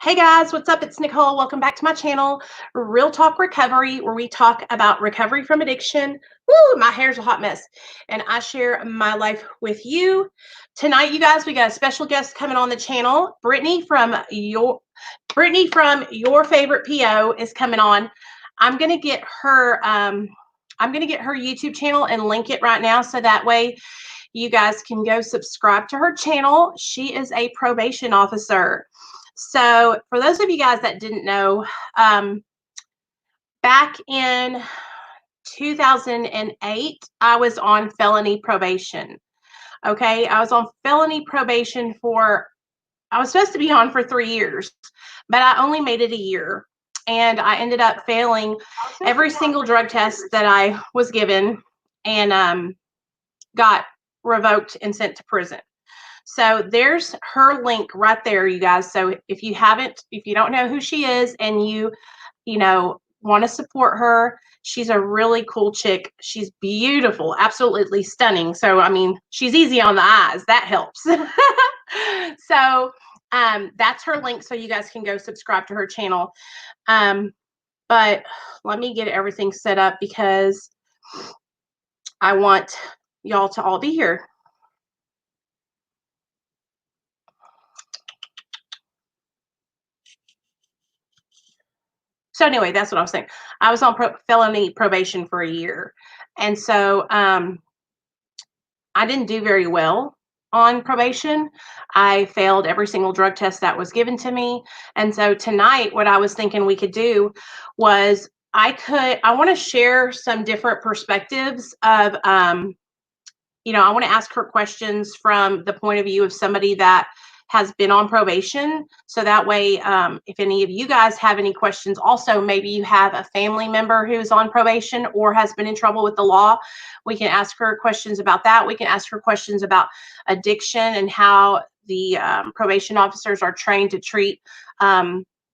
Hey guys, what's up? It's Nicole. Welcome back to my channel, Real Talk Recovery, where we talk about recovery from addiction. Woo, my hair's a hot mess. And I share my life with you. Tonight, you guys, we got a special guest coming on the channel. Brittany from your favorite PO is coming on. I'm gonna get her YouTube channel and link it right now so that way you guys can go subscribe to her channel. She is a probation officer. So for those of you guys that didn't know, back in 2008, I was on felony probation. Okay, I was on felony probation I was supposed to be on for 3 years, but I only made it a year. And I ended up failing every single drug test that I was given and got revoked and sent to prison. So there's her link right there, you guys. So if you don't know who she is and you want to support her, she's a really cool chick. She's beautiful, absolutely stunning. So, I mean, she's easy on the eyes. That helps. So that's her link. So you guys can go subscribe to her channel. But let me get everything set up because I want y'all to all be here. So anyway, that's what I was saying. I was on felony probation for a year. And so I didn't do very well on probation. I failed every single drug test that was given to me. And so tonight, what I was thinking we could do was I want to share some different perspectives of, I want to ask her questions from the point of view of somebody that has been on probation. So that way, if any of you guys have any questions, also maybe you have a family member who's on probation or has been in trouble with the law, we can ask her questions about that. We can ask her questions about addiction and how the probation officers are trained to treat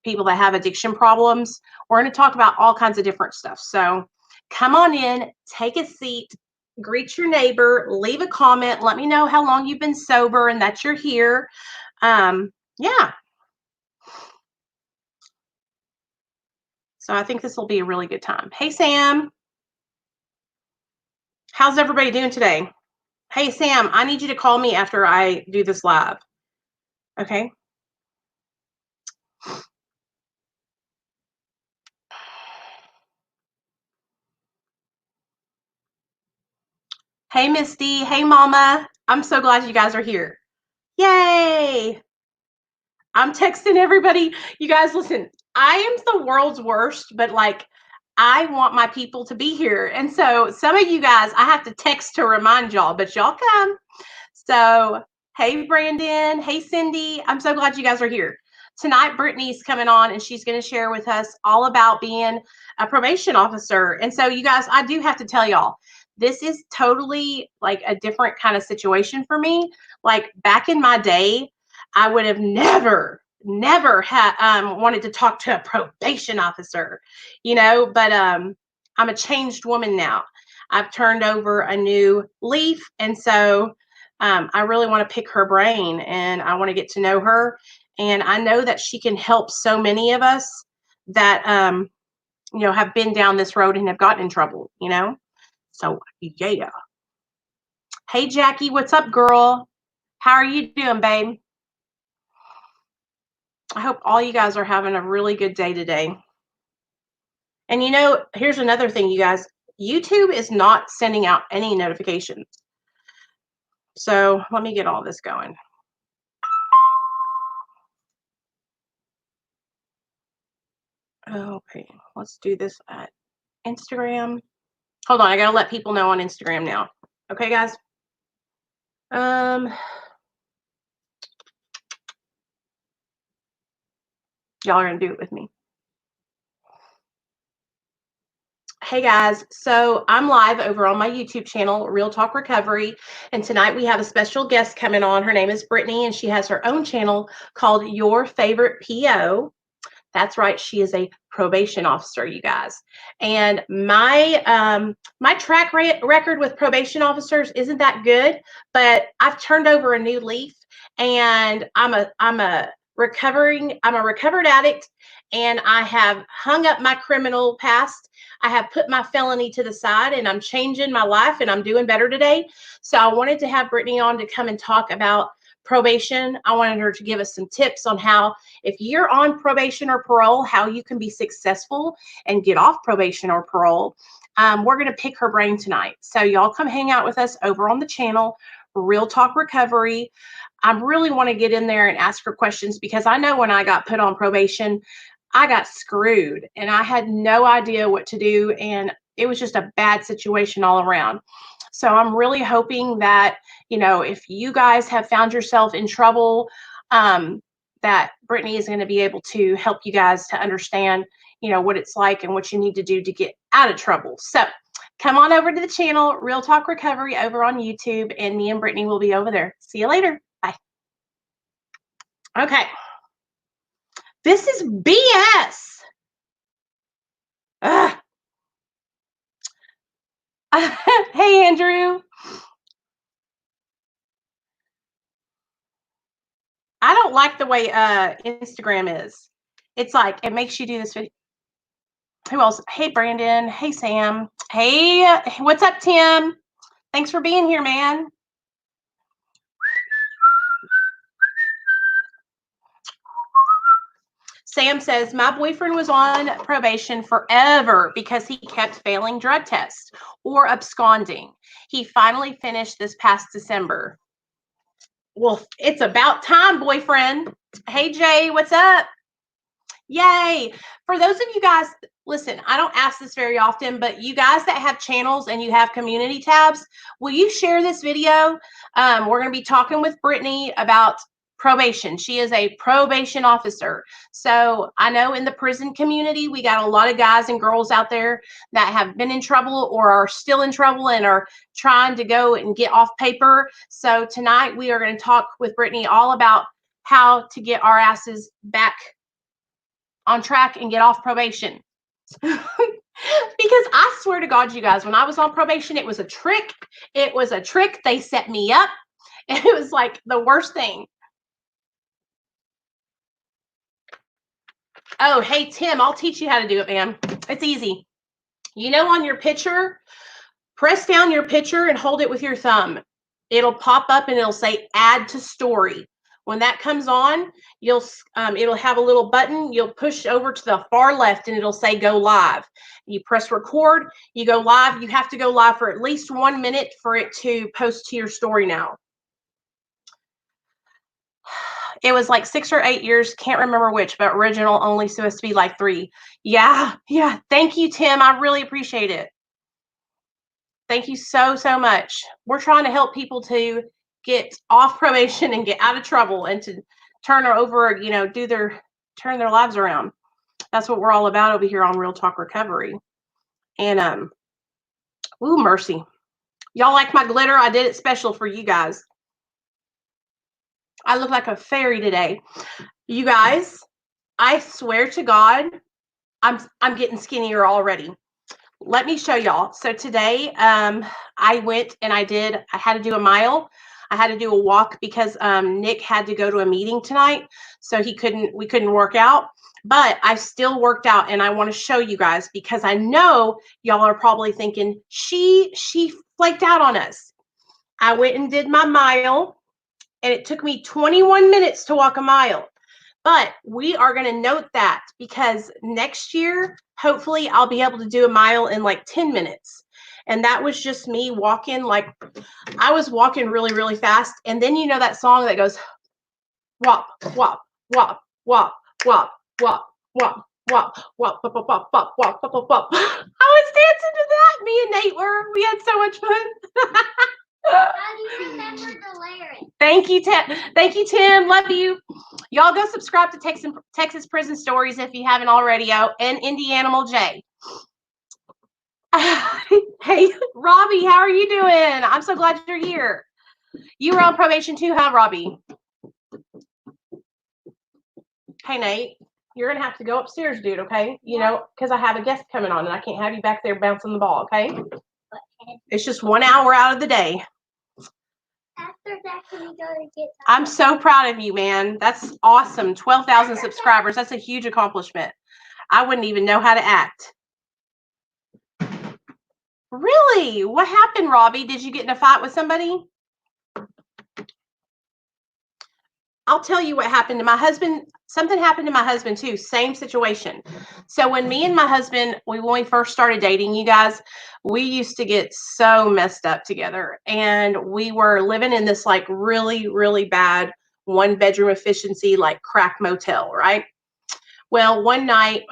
people that have addiction problems. We're going to talk about all kinds of different stuff. So come on in, take a seat, greet your neighbor, leave a comment, let me know how long you've been sober and that you're here. Yeah. So I think this will be a really good time. Hey, Sam. How's everybody doing today? Hey, Sam, I need you to call me after I do this live. Okay. Hey, Misty. Hey, Mama. I'm so glad you guys are here. Yay. I'm texting everybody. You guys, listen, I am the world's worst, but like, I want my people to be here. And so some of you guys, I have to text to remind y'all, but y'all come. So, hey, Brandon. Hey, Cindy. I'm so glad you guys are here. Tonight, Brittany's coming on and she's going to share with us all about being a probation officer. And so, you guys, I do have to tell y'all, this is totally like a different kind of situation for me. Like back in my day, I would have never had wanted to talk to a probation officer, but I'm a changed woman now. I've turned over a new leaf. And so I really want to pick her brain and I want to get to know her. And I know that she can help so many of us that, have been down this road and have gotten in trouble, So, yeah. Hey, Jackie, what's up, girl? How are you doing, babe? I hope all you guys are having a really good day today. And here's another thing, you guys. YouTube is not sending out any notifications. So let me get all this going. Okay, let's do this at Instagram. Hold on, I gotta let people know on Instagram now. Okay, guys. Y'all are gonna do it with me. Hey guys, so I'm live over on my YouTube channel, Real Talk Recovery, and tonight we have a special guest coming on. Her name is Brittany, and she has her own channel called Your Favorite PO. That's right, she is a probation officer, you guys. And my track record with probation officers isn't that good, but I've turned over a new leaf, and I'm a I'm a recovered addict, and I have hung up my criminal past. I have put my felony to the side, and I'm changing my life, and I'm doing better today. So I wanted to have Brittany on to come and talk about probation. I wanted her to give us some tips on how, if you're on probation or parole, how you can be successful and get off probation or parole. We're going to pick her brain tonight. So y'all come hang out with us over on the channel, Real Talk Recovery. I really want to get in there and ask her questions, because I know when I got put on probation, I got screwed and I had no idea what to do. And it was just a bad situation all around. So I'm really hoping that, if you guys have found yourself in trouble, that Brittany is going to be able to help you guys to understand, what it's like and what you need to do to get out of trouble. So come on over to the channel, Real Talk Recovery, over on YouTube, and me and Brittany will be over there. See you later. Bye. Okay. This is BS. Hey, Andrew. I don't like the way Instagram is. It's like, it makes you do this video. Who else? Hey, Brandon. Hey, Sam. Hey, what's up, Tim? Thanks for being here, man. Sam says, my boyfriend was on probation forever because he kept failing drug tests or absconding. He finally finished this past December. Well, it's about time, boyfriend. Hey, Jay, what's up? Yay. For those of you guys, listen, I don't ask this very often, but you guys that have channels and you have community tabs, will you share this video? We're going to be talking with Brittany about probation. She is a probation officer. So I know in the prison community, we got a lot of guys and girls out there that have been in trouble or are still in trouble and are trying to go and get off paper. So tonight we are going to talk with Brittany all about how to get our asses back on track and get off probation. Because I swear to God, you guys, when I was on probation, it was a trick. It was a trick. They set me up. And it was like the worst thing. Oh, hey, Tim, I'll teach you how to do it, man. It's easy. On your picture, press down your picture and hold it with your thumb. It'll pop up and it'll say add to story. When that comes on, it'll have a little button. You'll push over to the far left and it'll say go live. You press record, you go live. You have to go live for at least 1 minute for it to post to your story now. It was like 6 or 8 years, can't remember which, but original only supposed to be like 3. Yeah. Thank you, Tim. I really appreciate it. Thank you so, so much. We're trying to help people to get off probation and get out of trouble and to turn over, turn their lives around. That's what we're all about over here on Real Talk Recovery. And ooh, mercy. Y'all like my glitter? I did it special for you guys. I look like a fairy today. You guys, I swear to God, I'm getting skinnier already. Let me show y'all. So today, I went and I had to do a mile. I had to do a walk because Nick had to go to a meeting tonight, so we couldn't work out. But I still worked out, and I want to show you guys because I know y'all are probably thinking she flaked out on us. I went and did my mile, and it took me 21 minutes to walk a mile. But we are going to note that because next year, hopefully, I'll be able to do a mile in like 10 minutes. And that was just me walking. Like, I was walking really, really fast. And then that song that goes, wop, wop, wop, wop, wop, wop, wop, wop, wop, wop, wop, wop, wop, wop, wop, wop. I was dancing to that. Me and Nate were. We had so much fun. How do you remember the lyrics? Thank you, Tim. Thank you, Tim. Love you. Y'all go subscribe to Texas Prison Stories if you haven't already. And Indie Animal J. Hey, Robbie, how are you doing? I'm so glad you're here. You were on probation too, huh, Robbie? Hey, Nate, you're going to have to go upstairs, dude, okay? Because I have a guest coming on, and I can't have you back there bouncing the ball, okay? It's just 1 hour out of the day. After that, can we go to get I'm so proud of you, man. That's awesome. 12,000 subscribers. That's a huge accomplishment. I wouldn't even know how to act. Really? What happened, Robbie? Did you get in a fight with somebody? I'll tell you what happened to my husband. Something happened to my husband too. Same situation. So when me and my husband, when we first started dating, you guys, we used to get so messed up together. And we were living in this like really, really bad 1-bedroom efficiency, like crack motel, right? Well, one night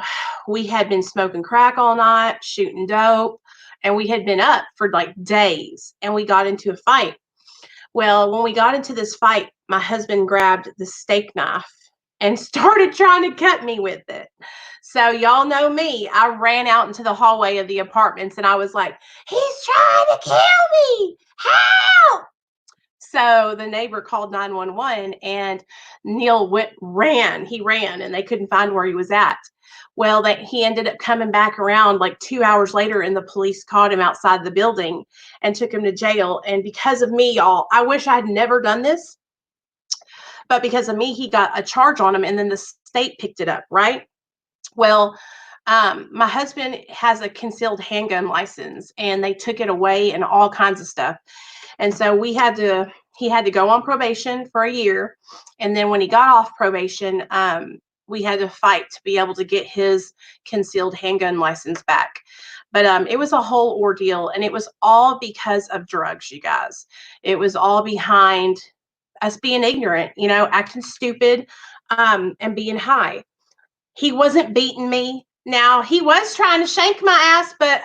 we had been smoking crack all night, shooting dope, and we had been up for like days, and we got into a fight. Well, when we got into this fight, my husband grabbed the steak knife and started trying to cut me with it. So y'all know me. I ran out into the hallway of the apartments and I was like, he's trying to kill me. Help! So the neighbor called 911 and Neil ran. He ran and they couldn't find where he was at. Well, he ended up coming back around like 2 hours later, and the police caught him outside the building and took him to jail. And because of me, y'all, I wish I had never done this, but because of me, he got a charge on him, and then the state picked it up, right? Well, my husband has a concealed handgun license, and they took it away and all kinds of stuff. And so he had to go on probation for a year, and then when he got off probation, we had to fight to be able to get his concealed handgun license back. But it was a whole ordeal, and it was all because of drugs, you guys. It was all behind us being ignorant, acting stupid, and being high. He wasn't beating me. Now, he was trying to shank my ass, but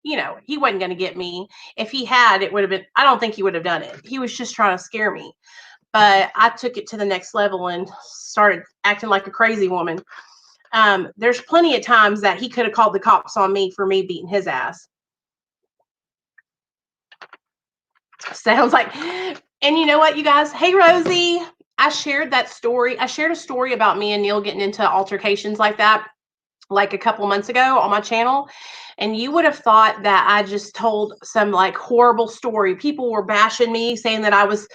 he wasn't going to get me. If he had, it would have been, I don't think he would have done it. He was just trying to scare me. But I took it to the next level and started acting like a crazy woman. There's plenty of times that he could have called the cops on me for me beating his ass. Sounds like, and you know what, you guys? Hey, Rosie, I shared that story. I shared a story about me and Neil getting into altercations like that, like a couple months ago on my channel. And you would have thought that I just told some like horrible story. People were bashing me, saying that I was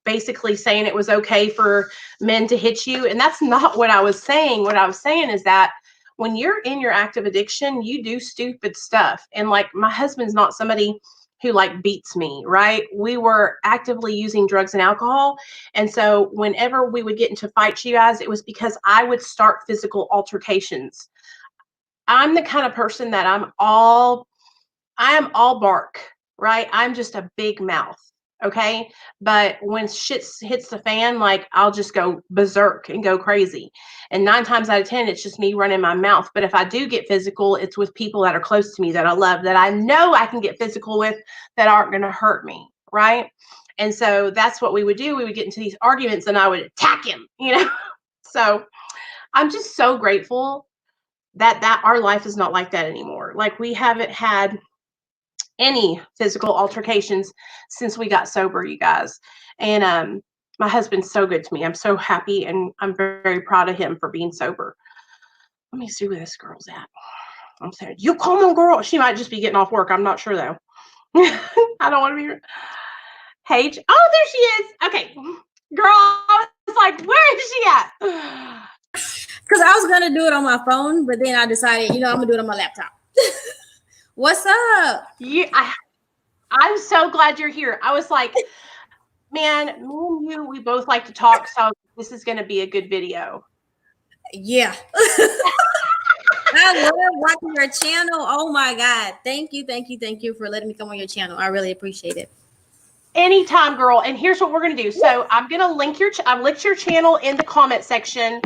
basically saying it was okay for men to hit you. And that's not what I was saying. What I was saying is that when you're in your active addiction, you do stupid stuff. And like my husband's not somebody who like beats me, right? We were actively using drugs and alcohol. And so whenever we would get into fights, you guys, it was because I would start physical altercations. I'm the kind of person that I am all bark, right? I'm just a big mouth. Okay. But when shit hits the fan, like I'll just go berserk and go crazy. And 9 times out of 10, it's just me running my mouth. But if I do get physical, it's with people that are close to me, that I love, that I know I can get physical with, that aren't going to hurt me. Right. And so that's what we would do. We would get into these arguments and I would attack him, So I'm just so grateful that our life is not like that anymore. Like we haven't had any physical altercations since we got sober, you guys. And my husband's so good to me. I'm so happy, and I'm very, very proud of him for being sober. Let me see where this girl's at. I'm saying, you come on, girl. She might just be getting off work. I'm not sure though. I don't want to be. Hey, oh, there she is. Okay, girl. I was like, where is she at? Because I was gonna do it on my phone, but then I decided, I'm gonna do it on my laptop. What's up? I'm so glad you're here. I was like, man, me and you, we both like to talk, so this is going to be a good video. Yeah. I love watching your channel. Oh my God. Thank you for letting me come on your channel. I really appreciate it. Anytime, girl. And here's what we're going to do. So I'm going to link I've linked your channel in the comment section.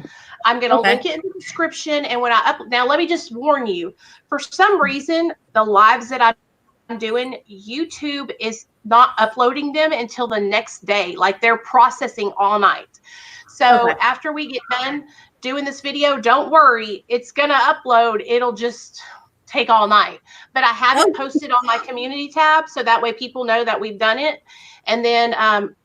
I'm going to link it in the description. And when now let me just warn you, for some reason, the lives that I'm doing, YouTube is not uploading them until the next day. Like they're processing all night. So after we get done doing this video, don't worry, it's going to upload. It'll just take all night. But I have it posted on my community tab, so that way people know that we've done it. And then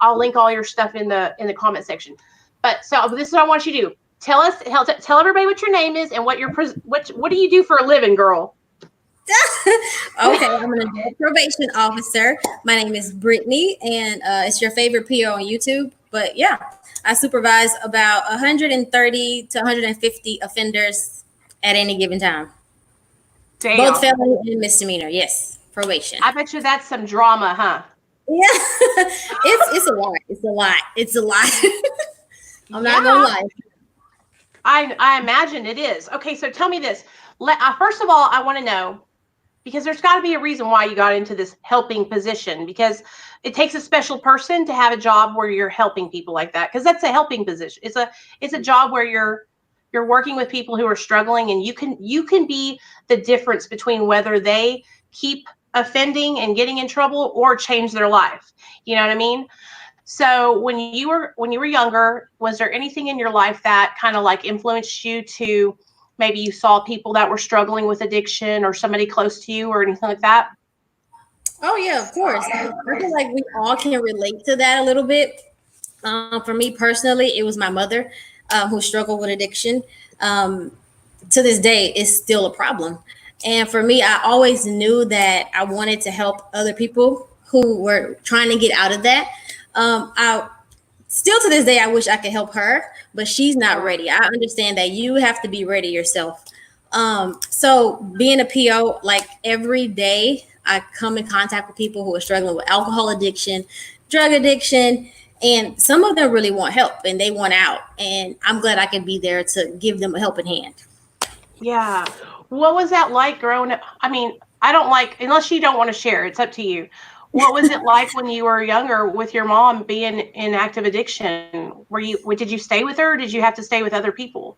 I'll link all your stuff in the comment section. But so this is what I want you to do. Tell everybody what your name is and what do you do for a living, girl? Okay, I'm an adult probation officer. My name is Brittany, and it's your favorite PO on YouTube. But yeah, I supervise about 130 to 150 offenders at any given time, both Damn. felony and misdemeanor. Yes, probation. I bet you that's some drama, huh? Yeah, it's a lot. It's a lot. It's a lot. I'm not gonna Yeah, lie. I imagine it is. Okay, so tell me this. First of all, I want to know because there's got to be a reason why you got into this helping position because it takes a special person to have a job where you're helping people like that because that's a helping position. It's a job where you're working with people who are struggling and you can be the difference between whether they keep offending and getting in trouble or change their life. You know what I mean? So when you were younger, was there anything in your life that kind of like influenced you to maybe you saw people that were struggling with addiction or somebody close to you or anything like that? Oh yeah, of course. I feel like we all can relate to that a little bit. For me personally, it was my mother who struggled with addiction. Um, to this day, it's still a problem. And for me, I always knew that I wanted to help other people who were trying to get out of that. I still to this day, I wish I could help her, but she's not ready. I understand that you have to be ready yourself. So being a PO, like every day, I come in contact with people who are struggling with alcohol addiction, drug addiction, and some of them really want help and they want out. And I'm glad I can be there to give them a helping hand. Yeah. What was that like growing up? I mean, I don't like, unless you don't want to share, it's up to you. What was it like when you were younger with your mom being in active addiction? Did you stay with her or did you have to stay with other people?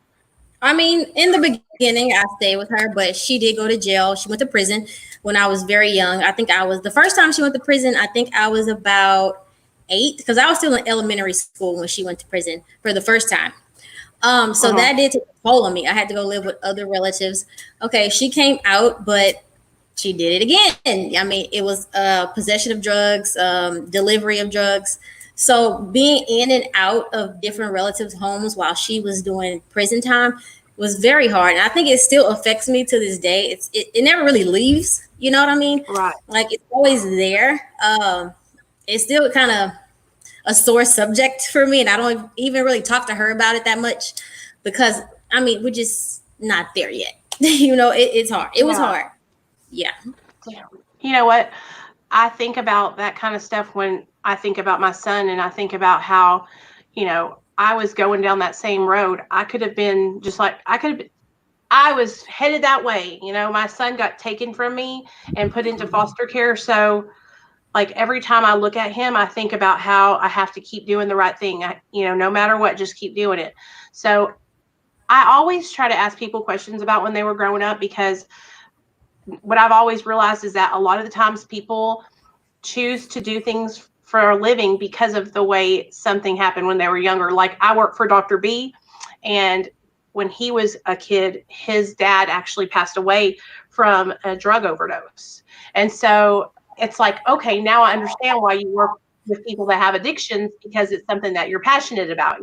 I mean, in the beginning, I stayed with her, but she did go to jail. She went to prison when I was very young. I think I was the first time she went to prison. I think I was about 8 because I was still in elementary school when she went to prison for the first time. So Uh-huh. that did take a toll on me. I had to go live with other relatives. Okay, she came out, but she did it again. I mean, it was possession of drugs, delivery of drugs. So being in and out of different relatives' homes while she was doing prison time was very hard, and I think it still affects me to this day. It never really leaves. You know what I mean? Right. Like it's always there. It's still kind of a sore subject for me, and I don't even really talk to her about it that much because I mean we're just not there yet. It's hard. It was Yeah. hard. Yeah. Yeah. You know what? I think about that kind of stuff when I think about my son and I think about how, I was going down that same road. I could have been just like I was headed that way. My son got taken from me and put into foster care. So like every time I look at him, I think about how I have to keep doing the right thing. No matter what, just keep doing it. So I always try to ask people questions about when they were growing up because what I've always realized is that a lot of the times people choose to do things for a living because of the way something happened when they were younger. Like I work for Dr. B, and when he was a kid, his dad actually passed away from a drug overdose. And so it's like, okay, now I understand why you work with people that have addictions because it's something that you're passionate about.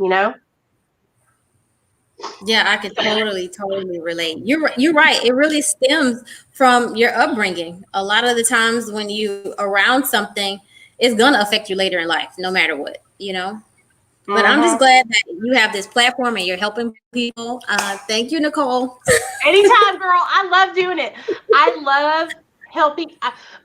Yeah, I could totally relate. You're right. It really stems from your upbringing. A lot of the times when you around something, it's gonna affect you later in life, no matter what. But I'm just Mm-hmm. glad that you have this platform and you're helping people. Thank you, Nicole. Anytime, girl. I love doing it. I love helping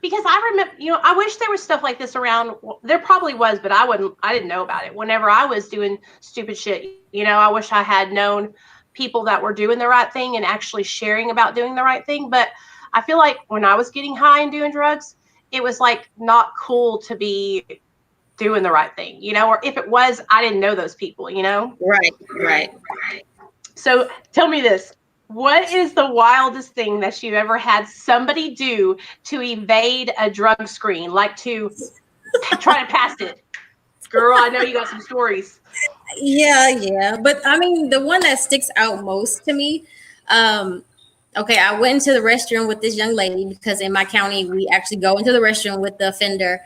because I remember, I wish there was stuff like this around. There probably was, but I didn't know about it. Whenever I was doing stupid shit, I wish I had known people that were doing the right thing and actually sharing about doing the right thing. But I feel like when I was getting high and doing drugs, it was like not cool to be doing the right thing, or if it was, I didn't know those people. Right, right. So tell me this. What is the wildest thing that you've ever had somebody do to evade a drug screen, like to try to pass it? Girl, I know you got some stories. Yeah. But I mean, the one that sticks out most to me, um, okay, I went into the restroom with this young lady because in my county, we actually go into the restroom with the offender.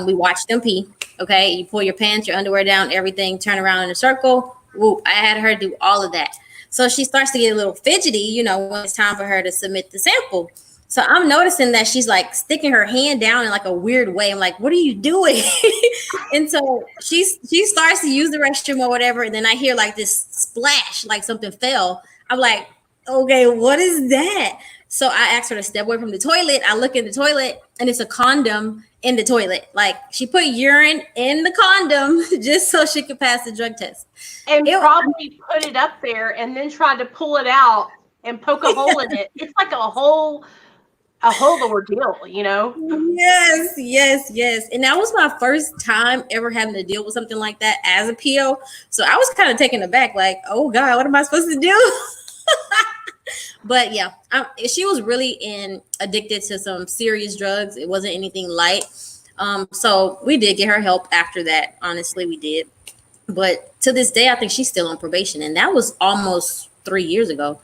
We watch them pee. Okay, you pull your pants, your underwear down, everything, turn around in a circle. Whoop, I had her do all of that. So she starts to get a little fidgety, when it's time for her to submit the sample. So I'm noticing that she's like sticking her hand down in like a weird way. I'm like, what are you doing? And so she starts to use the restroom or whatever, and then I hear like this splash, like something fell. I'm like, okay, what is that? So I asked her to step away from the toilet. I look in the toilet, and it's a condom in the toilet. Like she put urine in the condom just so she could pass the drug test. And It, probably put it up there and then tried to pull it out and poke a hole in it. It's like a whole ordeal, you know? Yes, yes, yes. And that was my first time ever having to deal with something like that as a PO. So I was kind of taken aback, like, oh God, what am I supposed to do? But yeah, she was really addicted to some serious drugs. It wasn't anything light. So we did get her help after that. Honestly, we did. But to this day, I think she's still on probation. And that was almost 3 years ago.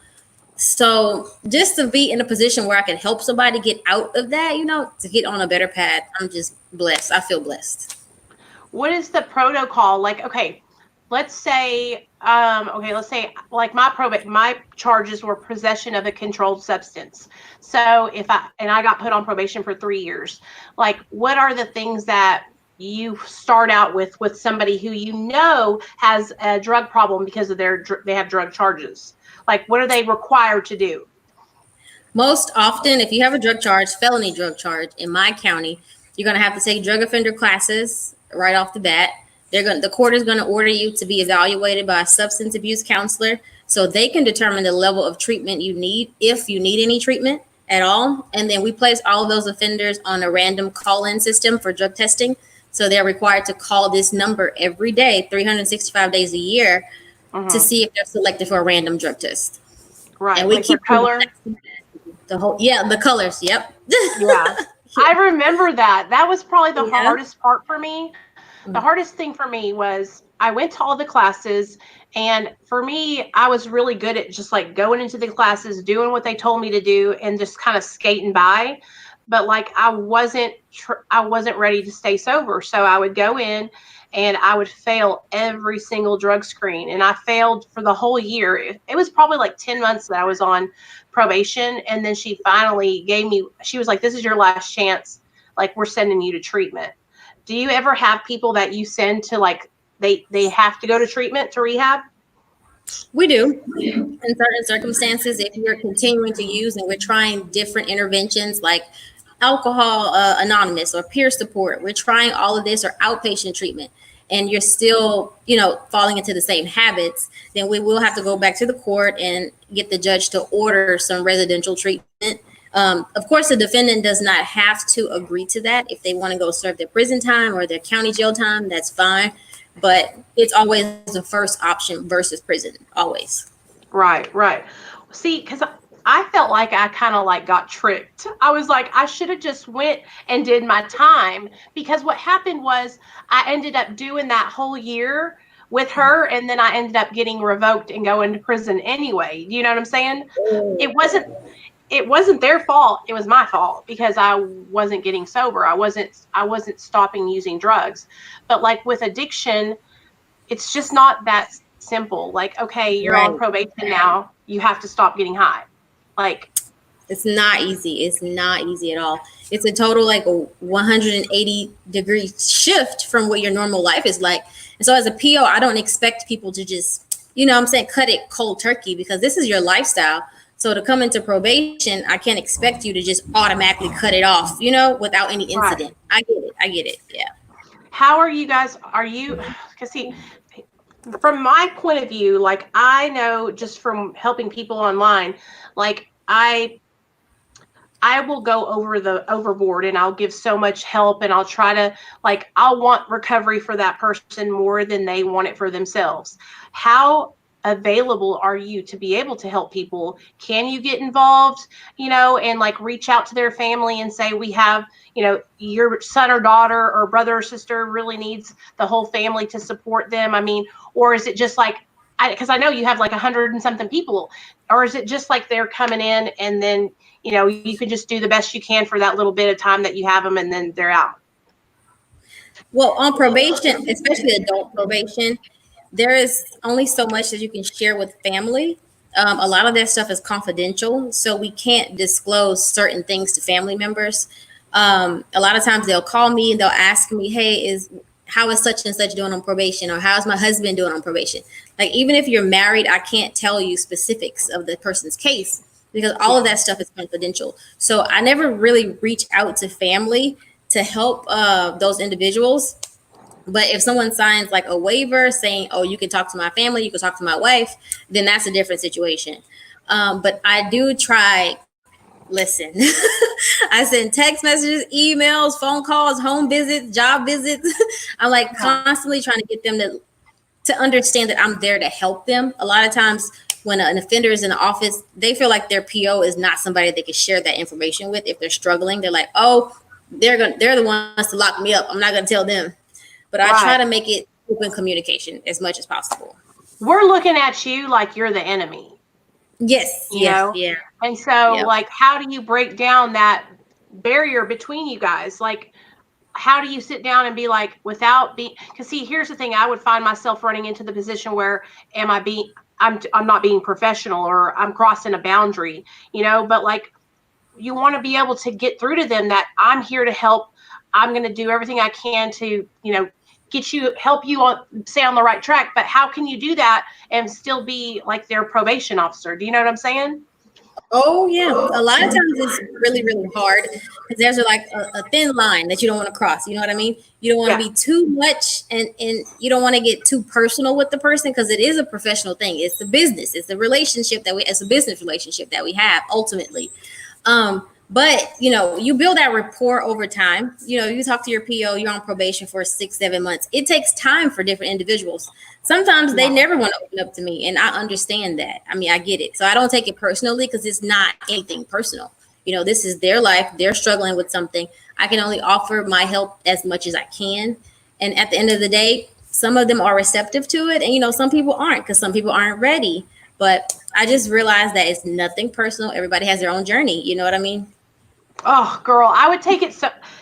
So just to be in a position where I can help somebody get out of that, to get on a better path, I'm just blessed. I feel blessed. What is the protocol? Like, okay, let's say like my charges were possession of a controlled substance. So I got put on probation for 3 years, like what are the things that you start out with somebody who has a drug problem because of they have drug charges? Like, what are they required to do? Most often, if you have a drug charge, felony drug charge in my county, you're going to have to take drug offender classes right off the bat. The court is going to order you to be evaluated by a substance abuse counselor so they can determine the level of treatment you need, if you need any treatment at all. And then we place all of those offenders on a random call-in system for drug testing. So they're required to call this number every day, 365 days a year, to see if they're selected for a random drug test. Right. And we like keep color. the colors. Yep. Yeah. I remember that. That was probably the hardest part for me. The hardest thing for me was I went to all the classes, and for me, I was really good at just like going into the classes, doing what they told me to do, and just kind of skating by. But like I wasn't ready to stay sober, so I would go in and I would fail every single drug screen, and I failed for the whole year. It was probably like 10 months that I was on probation, and then she finally she was like, "This is your last chance. Like, we're sending you to treatment." Do you ever have people that you send to like they have to go to treatment, to rehab? We do. In certain circumstances, if you're continuing to use and we're trying different interventions like alcohol anonymous or peer support, we're trying all of this, or outpatient treatment, and you're still, falling into the same habits, then we will have to go back to the court and get the judge to order some residential treatment. Of course, the defendant does not have to agree to that. If they want to go serve their prison time or their county jail time, that's fine. But it's always the first option versus prison, always. Right. See, because I felt like I kind of like got tricked. I was like, I should have just went and did my time, because what happened was I ended up doing that whole year with her, and then I ended up getting revoked and going to prison anyway. You know what I'm saying? It wasn't their fault. It was my fault because I wasn't getting sober. I wasn't stopping using drugs. But like with addiction, it's just not that simple. Like, okay, you're on probation now. You have to stop getting high. Like, it's not easy. It's not easy at all. It's a total like a 180-degree shift from what your normal life is like. And so as a PO, I don't expect people to just, cut it cold turkey, because this is your lifestyle. So to come into probation, I can't expect you to just automatically cut it off, without any incident. Right. I get it. Yeah. How are you guys? Because see, from my point of view, like I know just from helping people online, like I will go overboard, and I'll give so much help, and I'll try to, like, I'll want recovery for that person more than they want it for themselves. How available are you to be able to help people? Can you get involved, and like reach out to their family and say, we have, your son or daughter or brother or sister really needs the whole family to support them? I mean, or is it just like, because I know you have like 100 and something people, or is it just like they're coming in and then, you can just do the best you can for that little bit of time that you have them, and then they're out? Well, on probation, especially adult probation, there is only so much that you can share with family. A lot of that stuff is confidential, so we can't disclose certain things to family members. A lot of times they'll call me and they'll ask me, "Hey, is how is such and such doing on probation, or how's my husband doing on probation?" Like, even if you're married, I can't tell you specifics of the person's case because all of that stuff is confidential. So I never really reach out to family to help those individuals. But if someone signs like a waiver saying, "Oh, you can talk to my family, you can talk to my wife," then that's a different situation. But I do try. Listen, I send text messages, emails, phone calls, home visits, job visits. I'm like constantly trying to get them to understand that I'm there to help them. A lot of times when an offender is in the office, they feel like their PO is not somebody they can share that information with. If they're struggling, they're like, "Oh, they're the ones to lock me up. I'm not gonna tell them." But I try to make it open communication as much as possible. We're looking at you like you're the enemy. Yes. You know? Yeah. And so, like, how do you break down that barrier between you guys? Like, how do you sit down and be like, without being, because see, here's the thing, I would find myself running into the position where I'm not being professional, or I'm crossing a boundary, but like, you want to be able to get through to them that I'm here to help. I'm going to do everything I can to, help you stay on the right track. But how can you do that and still be like their probation officer? Do you know what I'm saying? Oh yeah, a lot of times it's really, really hard because there's like a thin line that you don't want to cross. You know what I mean? You don't want to be too much, and you don't want to get too personal with the person because it is a professional thing. It's a business. It's a relationship it's a business relationship that we have ultimately. But you build that rapport over time. You talk to your PO, you're on probation for 6-7 months. It takes time for different individuals. Sometimes they never want to open up to me, and I understand that. I mean, I get it. So I don't take it personally because it's not anything personal. This is their life. They're struggling with something. I can only offer my help as much as I can. And at the end of the day, some of them are receptive to it, and some people aren't because some people aren't ready. But I just realized that it's nothing personal. Everybody has their own journey. You know what I mean? Oh, girl, I would take it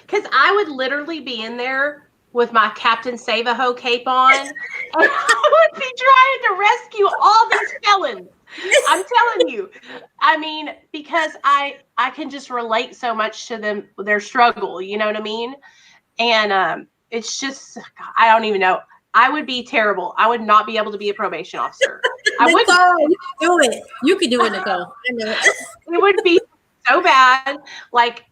because I would literally be in there with my Captain Save-A-Ho cape on, and I would be trying to rescue all these felons. I'm telling you. I mean, because I can just relate so much to them, their struggle, you know what I mean? And it's just, I don't even know. I would be terrible. I would not be able to be a probation officer. I wouldn't. Nicole, you can do it. You can do it, Nicole. I know it. It would be so bad. Like,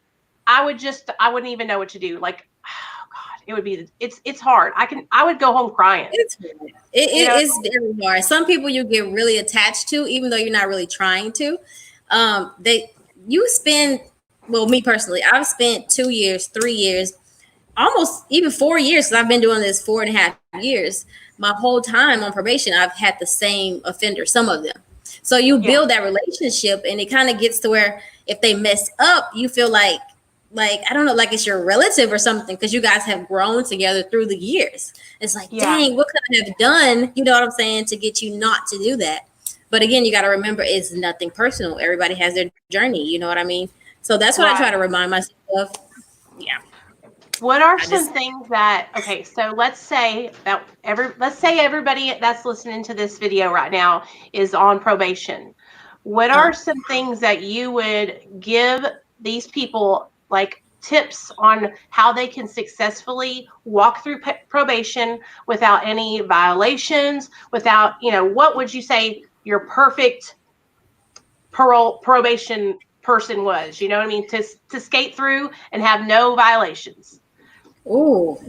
I wouldn't even know what to do. Like, oh God, it would be, it's hard. I would go home crying. It's hard. It is very hard. Some people you get really attached to, even though you're not really trying to. Me personally, I've spent 2 years, 3 years, almost even 4 years, because I've been doing this 4.5 years. My whole time on probation, I've had the same offender, some of them. So you build that relationship, and it kind of gets to where if they mess up, you feel like I don't know, like it's your relative or something, because you guys have grown together through the years. It's like, dang, what could I have done? You know what I'm saying? To get you not to do that. But again, you got to remember, it's nothing personal. Everybody has their journey. You know what I mean? So that's what I try to remind myself of. Yeah. What are some things that, okay, so let's say everybody that's listening to this video right now is on probation. What are some things that you would give these people, like tips on how they can successfully walk through probation without any violations, without, what would you say your perfect probation person was? You know what I mean? To skate through and have no violations. Oh,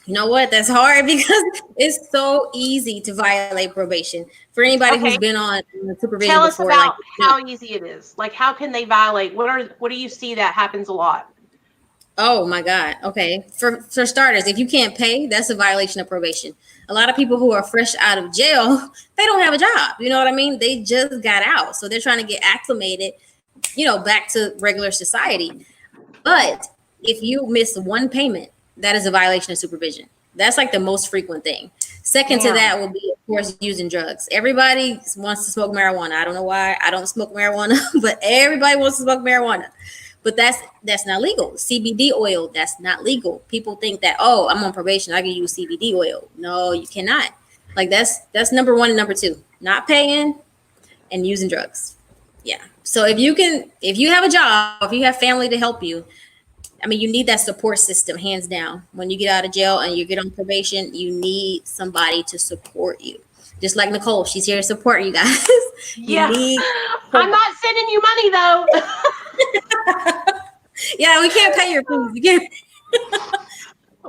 you know what? That's hard because it's so easy to violate probation. For anybody who's been on supervision Tell us before, about how easy it is. Like, how can they violate? What do you see that happens a lot? Oh my God. Okay. For starters, if you can't pay, that's a violation of probation. A lot of people who are fresh out of jail, they don't have a job. You know what I mean? They just got out. So they're trying to get acclimated, back to regular society. But if you miss one payment, that is a violation of supervision. That's like the most frequent thing. Second to that will be, of course, using drugs. Everybody wants to smoke marijuana. I don't know why I don't smoke marijuana, but everybody wants to smoke marijuana. But that's not legal. CBD oil, that's not legal. People think that, oh, I'm on probation, I can use CBD oil. No, you cannot. Like that's number one and number two. Not paying, and using drugs. Yeah. So if you have a job, if you have family to help you, I mean, you need that support system, hands down. When you get out of jail and you get on probation, you need somebody to support you. Just like Nicole, she's here to support you guys. You Yeah. need I'm support. not sending you money though. Yeah, we can't pay your fees. You can't.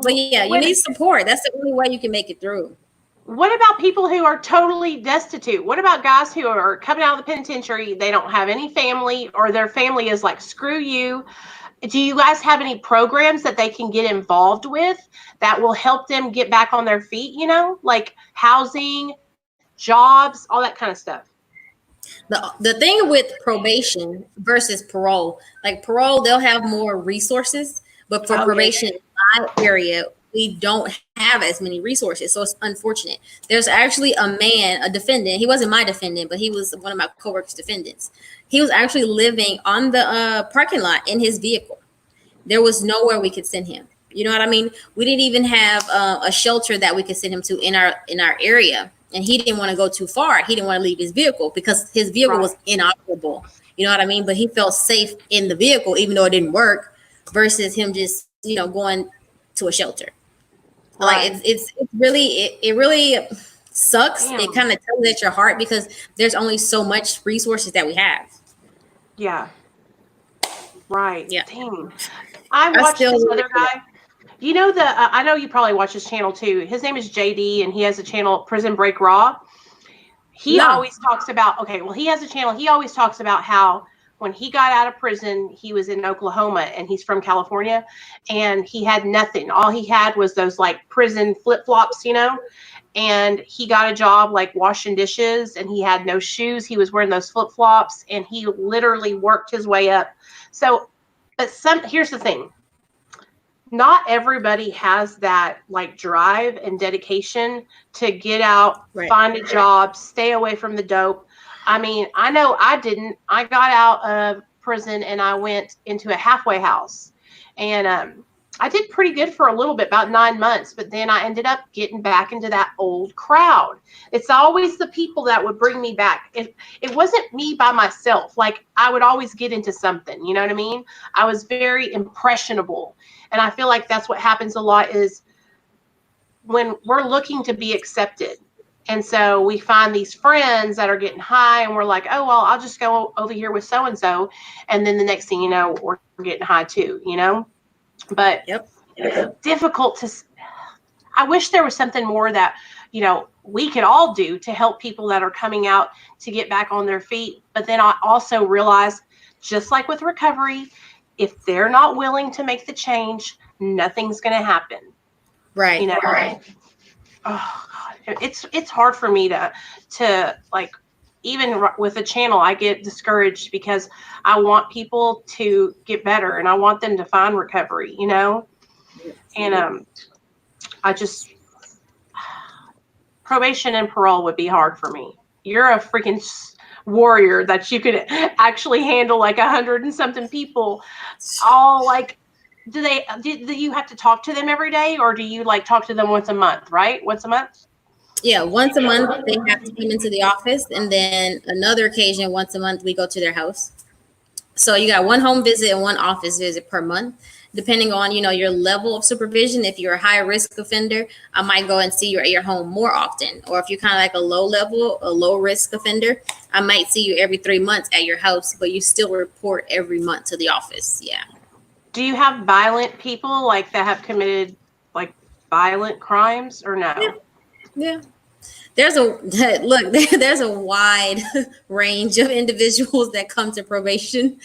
But yeah, you What need support. That's the only way you can make it through. what about people who are totally destitute? What about guys who are coming out of the penitentiary, they don't have any family, or their family is like, screw you? Do you guys have any programs that they can get involved with that will help them get back on their feet, like housing, jobs, all that kind of stuff? The thing with probation versus parole, like parole, they'll have more resources, but for Oh, yeah. probation in my area, we don't have as many resources. So it's unfortunate. There's actually a man, a defendant. He wasn't my defendant, but he was one of my coworkers' defendants. He was actually living on the parking lot in his vehicle. There was nowhere we could send him. You know what I mean? We didn't even have a shelter that we could send him to in our area, and he didn't want to go too far. He didn't want to leave his vehicle because his vehicle Right. was inoperable. You know what I mean? But he felt safe in the vehicle, even though it didn't work, versus him just going to a shelter. Like Right. it's really it really sucks. It Damn. kind of tugs at your heart because there's only so much resources that we have. Yeah. Right. Yeah, Dang. I I watched still this really other guy. I know you probably watch his channel too. His name is JD, and he has a channel, Prison Break Raw. He no. always talks about, okay, well, he has a channel. He always talks about how when he got out of prison, he was in Oklahoma and he's from California, and he had nothing. All he had was those like prison flip flops, and he got a job like washing dishes, and he had no shoes. He was wearing those flip flops, and he literally worked his way up. So, but here's the thing, not everybody has that like drive and dedication to get out, Right. find a job, stay away from the dope. I mean, I know I didn't. I got out of prison and I went into a halfway house, and I did pretty good for a little bit, about 9 months, but then I ended up getting back into that old crowd. It's always the people that would bring me back. It wasn't me by myself. Like, I would always get into something, you know what I mean? I was very impressionable. And I feel like that's what happens a lot is when we're looking to be accepted. And so we find these friends that are getting high, and we're like, oh, well, I'll just go over here with so-and-so. And then the next thing you know, we're getting high too. But Yep. it's difficult I wish there was something more that, we could all do to help people that are coming out to get back on their feet. But then I also realize, just like with recovery, if they're not willing to make the change, nothing's going to happen. Right. Right. Oh God, it's hard for me to like, even with a channel, I get discouraged because I want people to get better and I want them to find recovery. And I just, probation and parole would be hard for me. You're a freaking warrior that you could actually handle like 100 and something people, all like, do you have to talk to them every day, or do you like talk to them once a month? Right, once a month. Yeah, once a month they have to come into the office, and then another occasion once a month we go to their house. So you got one home visit and one office visit per month, depending on your level of supervision. If you're a high risk offender, I might go and see you at your home more often. Or if you're kind of like a low risk offender, I might see you every 3 months at your house, but you still report every month to the office. Yeah. Do you have violent people like that have committed like violent crimes, or no? Yeah. There's a look. There's a wide range of individuals that come to probation.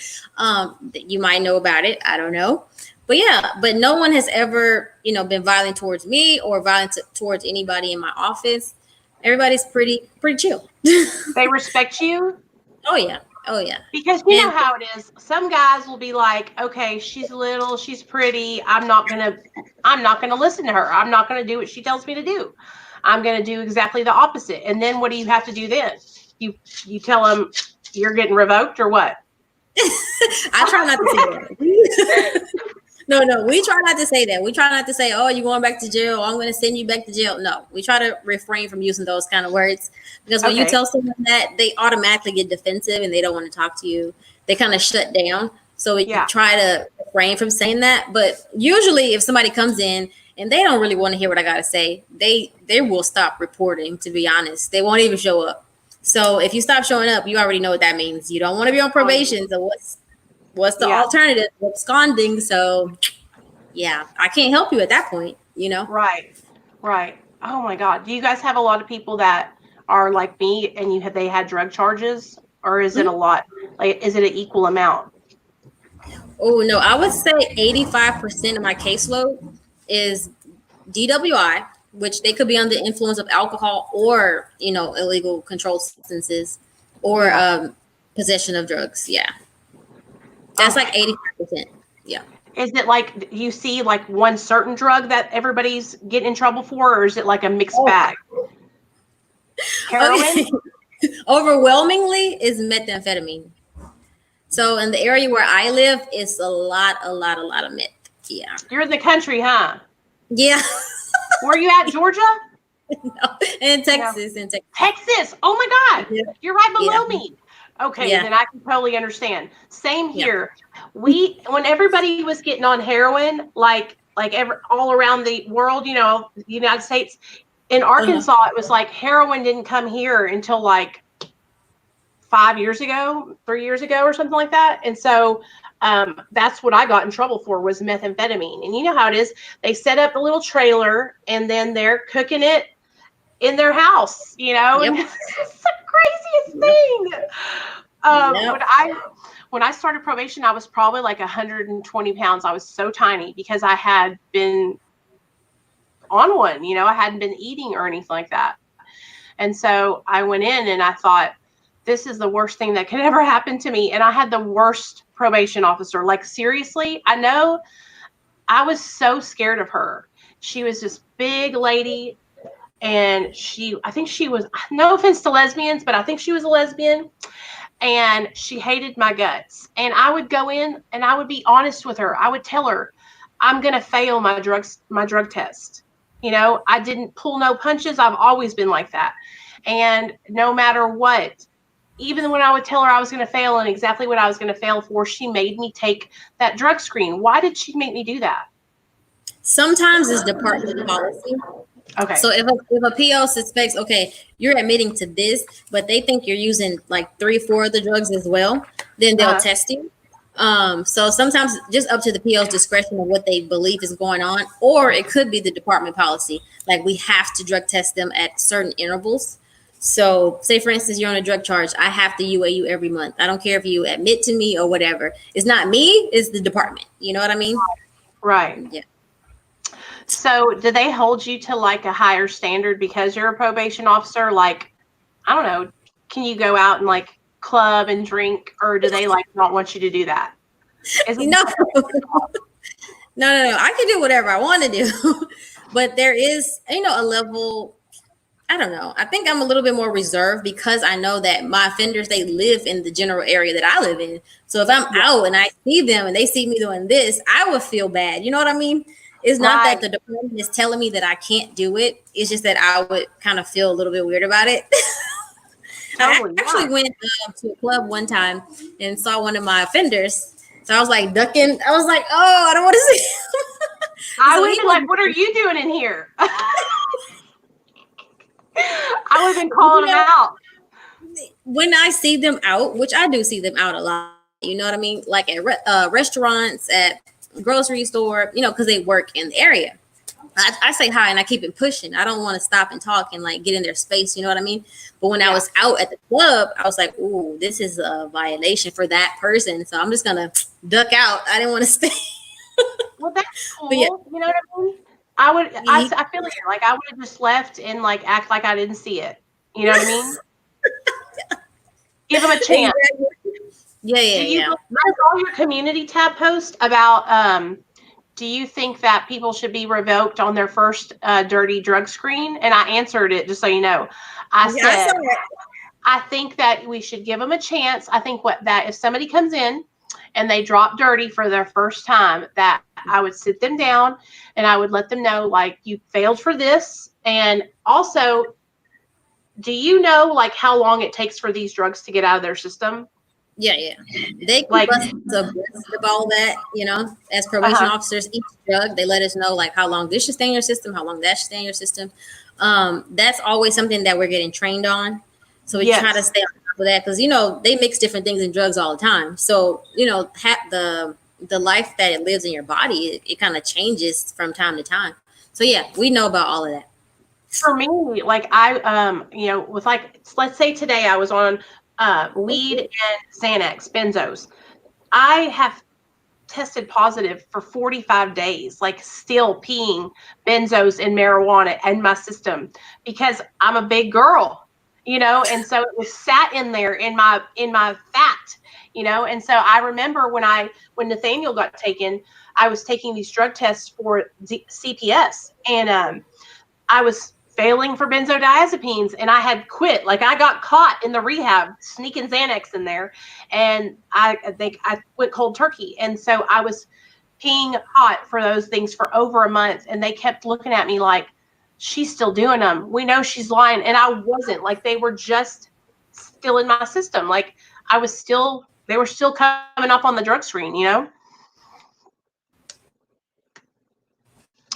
You might know about it. I don't know, but yeah. But no one has ever, been violent towards me or violent towards anybody in my office. Everybody's pretty chill. They respect you? Oh yeah. Oh yeah. Because you know And how it is. Some guys will be like, okay, she's little, she's pretty. I'm not gonna listen to her. I'm not gonna do what she tells me to do. I'm gonna do exactly the opposite. And then what do you have to do then? You tell them you're getting revoked or what? I try not to say that. No. We try not to say that. We try not to say, "Oh, you're going back to jail. I'm going to send you back to jail." No, we try to refrain from using those kind of words because when you Okay. tell someone that, they automatically get defensive and they don't want to talk to you. They kind of shut down. So we Yeah. try to refrain from saying that. But usually, if somebody comes in and they don't really want to hear what I got to say, they will stop reporting. To be honest, they won't even show up. So if you stop showing up, you already know what that means. You don't want to be on probation. So what's the Yeah. alternative? Absconding. So yeah, I can't help you at that point, you know? Right. Right. Oh my God. Do you guys have a lot of people that are like me and they had drug charges, or is it a Mhm. lot? Like, is it an equal amount? Oh, no, I would say 85% of my caseload is DWI, which they could be under the influence of alcohol or, illegal controlled substances or Yeah. possession of drugs. Yeah. That's Okay. like 85%. Yeah. Is it like you see like one certain drug that everybody's getting in trouble for, or is it like a mixed Oh, bag? Heroin? okay. Overwhelmingly is methamphetamine. So in the area where I live, it's a lot of meth. Yeah. You're in the country, huh? Yeah. Where you at, Georgia? No. In No. Texas, in Texas. Texas. Oh my God. Yeah. You're right Yeah. below me. Okay, Yeah. then I can totally understand. Same Yeah. here. When everybody was getting on heroin, all around the world, the United States, in Uh-huh. Arkansas, it was like heroin didn't come here until like 5 years ago, 3 years ago, or something like that. And so that's what I got in trouble for, was methamphetamine. And you know how it is. They set up a little trailer and then they're cooking it in their house, and Yep. it's the craziest Yep. thing. Yep. When I started probation, I was probably like 120 pounds. I was so tiny because I had been on one, I hadn't been eating or anything like that. And so I went in and I thought, this is the worst thing that could ever happen to me. And I had the worst probation officer. Like, seriously, I know, I was so scared of her. She was this big lady, and I think she was, no offense to lesbians, but I think she was a lesbian, and she hated my guts. And I would go in and I would be honest with her. I would tell her, I'm going to fail my drug test. I didn't pull no punches. I've always been like that. And no matter what, even when I would tell her I was going to fail and exactly what I was going to fail for, she made me take that drug screen. Why did she make me do that? Sometimes it's department policy. Okay. So if a PO suspects, okay, you're admitting to this, but they think you're using like 3, 4 of the drugs as well, then they'll Uh-huh. test you. So sometimes just up to the PO's discretion of what they believe is going on, or it could be the department policy. Like we have to drug test them at certain intervals. So say for instance, you're on a drug charge. I have to UA you every month. I don't care if you admit to me or whatever. It's not me, it's the department. You know what I mean? Right. Yeah. So do they hold you to like a higher standard because you're a probation officer? Like, I don't know, can you go out and like club and drink, or do they like not want you to do that? Is it No, no. I can do whatever I want to do, but there is, a level. I don't know. I think I'm a little bit more reserved because I know that my offenders, they live in the general area that I live in. So if I'm out and I see them and they see me doing this, I would feel bad. You know what I mean? It's not that right? the department is telling me that I can't do it. It's just that I would kind of feel a little bit weird about it. I Totally. actually Yeah. went to a club one time and saw one of my offenders. So I was like ducking. I was like, oh, I don't want to see him. I So would he have been was, like, what are you doing in here? I would have been calling you them know, out. when I see them out, which I do see them out a lot, you know what I mean? Like at restaurants, at grocery store, because they work in the area. I say hi and I keep it pushing. I don't want to stop and talk and like get in their space. You know what I mean? But when I Yeah. was out at the club, I was like, ooh, this is a violation for that person. So I'm just going to duck out. I didn't want to stay. Well, that's But yeah, cool. You know what I mean? I he- feel like I would have just left and like act like I didn't see it. You know what I mean? Give them a chance. yeah, yeah, Do you yeah. I saw your community tab post about do you think that people should be revoked on their first dirty drug screen? And I answered it, just so you know. I Yeah, I said, saw it. I think that we should give them a chance. I think that if somebody comes in and they drop dirty for their first time, that I would sit them down and I would let them know, like, you failed for this. And also, do you know, like, how long it takes for these drugs to get out of their system? Yeah. They keep Like, us abreast of all that, as probation uh-huh. officers. Each drug, they let us know like how long this should stay in your system, how long that should stay in your system. That's always something that we're getting trained on. So we try to Yes. stay on top of that because they mix different things in drugs all the time. So the life that it lives in your body, it kind of changes from time to time. So yeah, we know about all of that. For me, like with, like, let's say today I was on weed and Xanax, benzos. I have tested positive for 45 days, like still peeing benzos and marijuana in my system because I'm a big girl, and so it was sat in there in my fat, and so I remember when Nathaniel got taken, I was taking these drug tests for CPS, and I was failing for benzodiazepines, and I had quit. Like, I got caught in the rehab sneaking Xanax in there, and I think I went cold turkey. And so I was peeing hot for those things for over a month, and they kept looking at me like, she's still doing them. We know she's lying. And I wasn't. Like, they were just still in my system. Like, they were still coming up on the drug screen.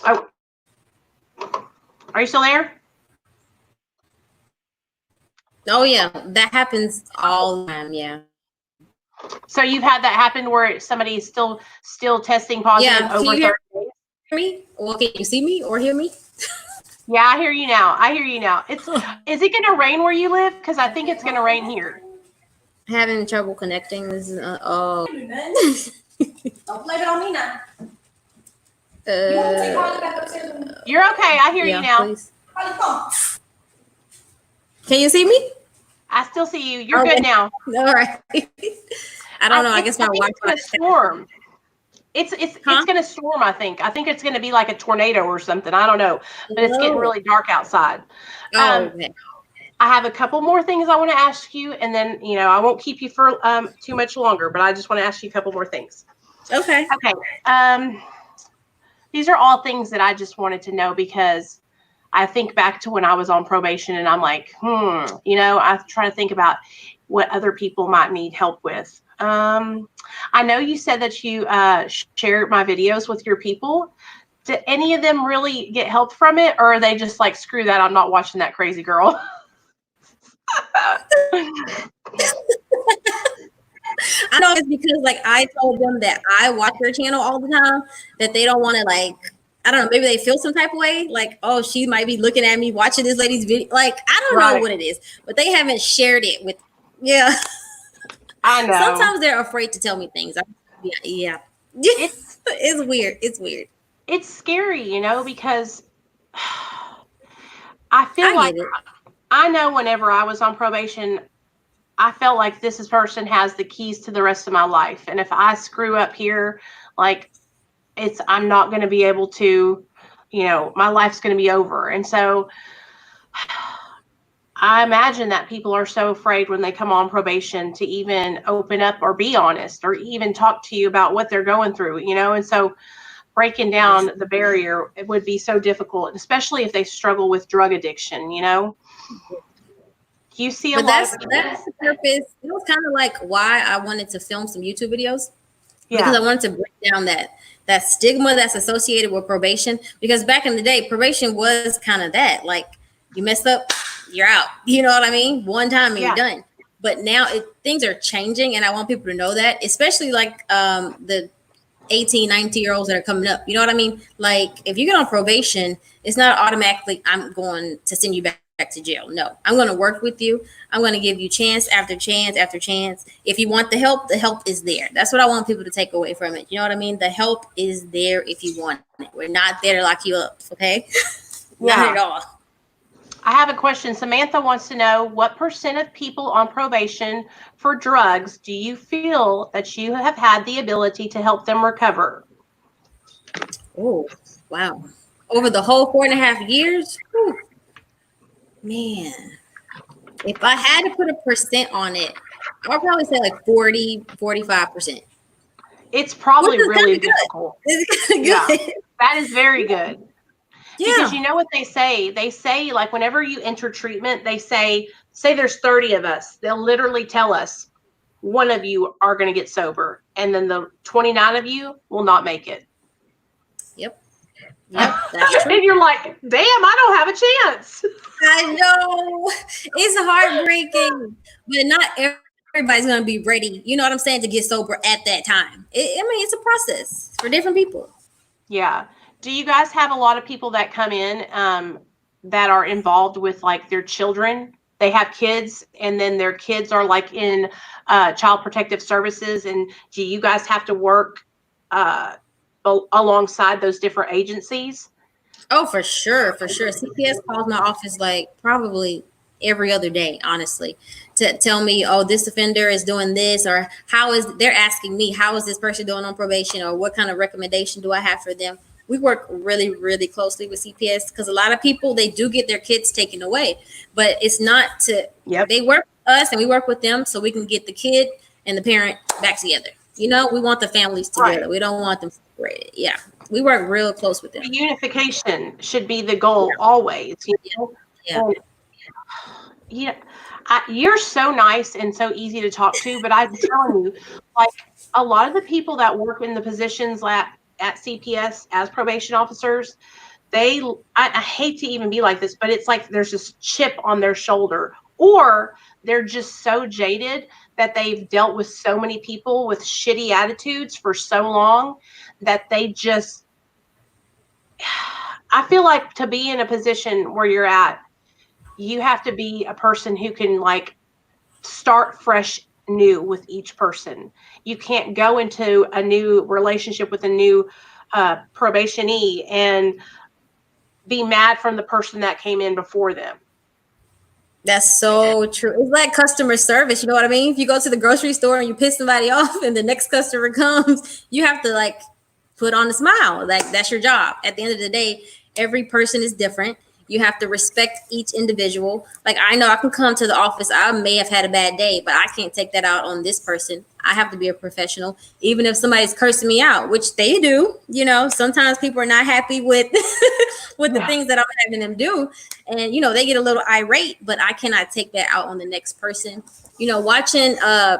Oh, are you still there? Oh yeah, that happens all the time. Yeah. So you've had that happen where somebody is still testing positive Yeah. Can over you 30 hear days? me? Well, can you see me or hear me? Yeah, I hear you now. Is it gonna rain where you live? Because I think it's gonna rain here. Having trouble connecting. This is oh. Don't blame it on me now. You want to take Harley back upstairs? You're okay. I hear you Yeah, now. please. Can you see me? I still see you. You're good now. All right. I don't know. I guess my I think it's Wi-Fi. gonna storm. It's Huh? gonna storm. I think. I think it's gonna be like a tornado or something. I don't know, but it's getting No. really dark outside. Oh, okay. I have a couple more things I want to ask you, and then I won't keep you for too much longer. But I just want to ask you a couple more things. Okay. Okay. These are all things that I just wanted to know because I think back to when I was on probation, and I'm like, I try to think about what other people might need help with. I know you said that you shared my videos with your people. Did any of them really get help from it, or are they just like, screw that, I'm not watching that crazy girl? I know it's because like I told them that I watch their channel all the time that they don't want to like I don't know, maybe they feel some type of way, like, oh, she might be looking at me watching this lady's video. Like, I don't know Right. what it is, but they haven't shared it with yeah. I know. Sometimes they're afraid to tell me things. Yeah. It's weird. It's weird. It's scary, because I feel I like get it. I know whenever I was on probation, I felt like this person has the keys to the rest of my life. And if I screw up here, like, I'm not going to be able to, my life's going to be over. And so I imagine that people are so afraid when they come on probation to even open up or be honest or even talk to you about what they're going through, and so breaking down the barrier, it would be so difficult, especially if they struggle with drug addiction, You see a But lot of that's the purpose. It was kind of like why I wanted to film some YouTube videos because I yeah, wanted to break down that stigma that's associated with probation. Because back in the day, probation was kind of that, like you messed up, you're out. You know what I mean? One time and you're yeah, done. But now things are changing, and I want people to know that, especially like the 18, 19-year-olds that are coming up. You know what I mean? Like if you get on probation, it's not automatically I'm going to send you back to jail. No, I'm going to work with you. I'm going to give you chance after chance after chance. If you want the help is there. That's what I want people to take away from it. You know what I mean? The help is there if you want it. We're not there to lock you up, okay? Not yeah. at all. I have a question. Samantha wants to know, what percent of people on probation for drugs do you feel that you have had the ability to help them recover? Oh, wow. Over the whole 4.5 years? Whew, man. If I had to put a percent on it, I'll probably say like 40, 45%. It's probably Which is really kind of good. difficult. It's kind of Yeah, good. that is very good. Because Yeah. you know what they say? They say, like, whenever you enter treatment, they say there's 30 of us. They'll literally tell us one of you are going to get sober, and then the 29 of you will not make it. Yep. Yep. That's true. And you're like, damn, I don't have a chance. I know it's heartbreaking, but not everybody's going to be ready. You know what I'm saying, to get sober at that time. I mean, it's a process for different people. Yeah. Do you guys have a lot of people that come in that are involved with like their children? They have kids, and then their kids are like in child protective services. And do you guys have to work alongside those different agencies? Oh, for sure, for sure. CPS calls my office like probably every other day, honestly, to tell me, oh, this offender is doing this, or they're asking me, how is this person doing on probation, or what kind of recommendation do I have for them? We work really, really closely with CPS because a lot of people, they do get their kids taken away, but it's not to, Yep. they work with us and we work with them so we can get the kid and the parent back together. You know, we want the families together. Right. We don't want them separated. Yeah. We work real close with them. The unification should be the goal always. You know? Yeah. And, yeah, you're so nice and so easy to talk to, but I'm telling you, like a lot of the people that work in the positions at CPS as probation officers, I hate to even be like this, but it's like there's this chip on their shoulder, or they're just so jaded that they've dealt with so many people with shitty attitudes for so long that they just, I feel like to be in a position where you're at, you have to be a person who can like start fresh new with each person. You can't go into a new relationship with a new probationee and be mad from the person that came in before them. That's so true. It's like customer service. You know what I mean? If you go to the grocery store and you piss somebody off and the next customer comes, you have to like put on a smile. Like that's your job. At the end of the day, every person is different. You have to respect each individual. Like I know I can come to the office. I may have had a bad day, but I can't take that out on this person. I have to be a professional, even if somebody's cursing me out, which they do. You know, sometimes people are not happy with with the things that I'm having them do, and you know they get a little irate. But I cannot take that out on the next person. You know, watching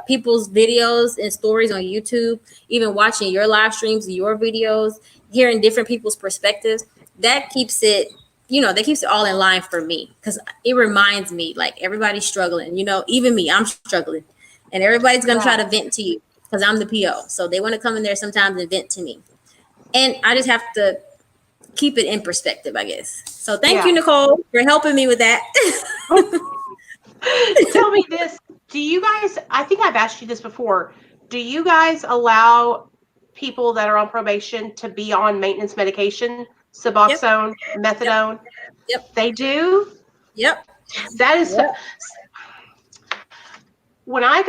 people's videos and stories on YouTube, even watching your live streams, your videos, hearing different people's perspectives, that keeps it, you know, that keeps it all in line for me because it reminds me like everybody's struggling, you know, even me, I'm struggling, and everybody's going to try to vent to you because I'm the PO. So they want to come in there sometimes and vent to me. And I just have to keep it in perspective, I guess. So thank you, Nicole, for helping me with that. Tell me this. Do you guys, I think I've asked you this before, do you guys allow people that are on probation to be on maintenance medication? Suboxone, methadone. Yep. They do. Yep. That is when I'm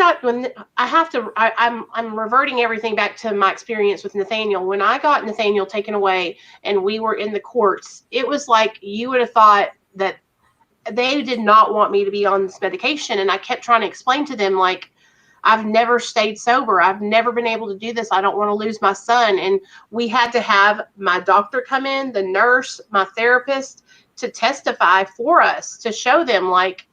reverting everything back to my experience with Nathaniel. When I got Nathaniel taken away and we were in the courts, it was like you would have thought that they did not want me to be on this medication. And I kept trying to explain to them, like, I've never stayed sober. I've never been able to do this. I don't want to lose my son. And we had to have my doctor come in, the nurse, my therapist, to testify for us, to show them, like,